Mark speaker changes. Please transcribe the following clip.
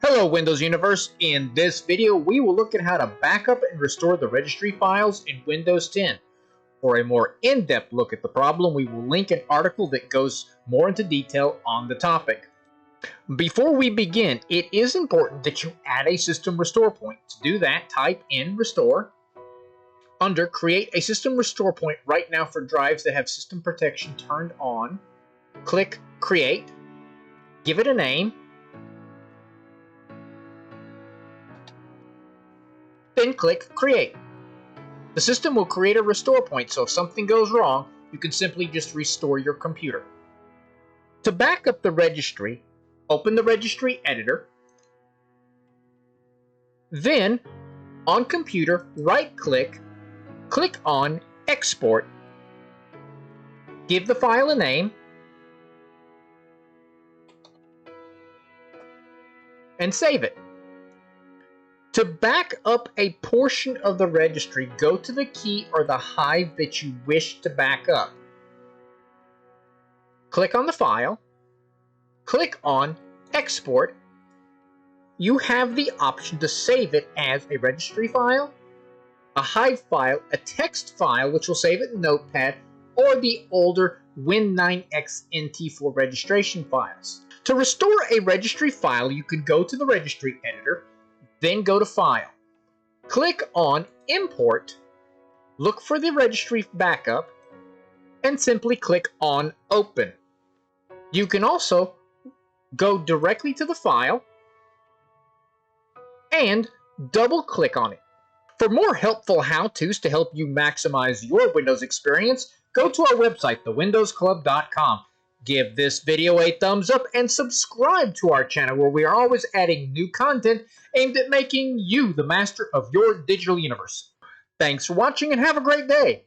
Speaker 1: Hello Windows Universe. In this video we will look at how to backup and restore the registry files in Windows 10. For a more in-depth look at the problem, we will link an article that goes more into detail on the topic. Before we begin, it is important that you add a system restore point. To do that, type in restore. Under create a system restore point right now for drives that have system protection turned on. Click create. Give it a name. Then click create. The system will create a restore point, so if something goes wrong, you can simply just restore your computer. To back up the registry, open the registry editor. Then, on computer, right-click, click on export. Give the file a name, and save it. To back up a portion of the registry, go to the key or the Hive that you wish to back up. Click on the file. Click on Export. You have the option to save it as a registry file, a Hive file, a text file, which will save it in Notepad, or the older Win9x NT4 registration files. To restore a registry file, you can go to the registry editor, then go to File. Click on Import, look for the registry backup, and simply click on Open. You can also go directly to the file and double-click on it. For more helpful how-tos to help you maximize your Windows experience, go to our website, thewindowsclub.com. Give this video a thumbs up and subscribe to our channel where we are always adding new content aimed at making you the master of your digital universe. Thanks for watching and have a great day.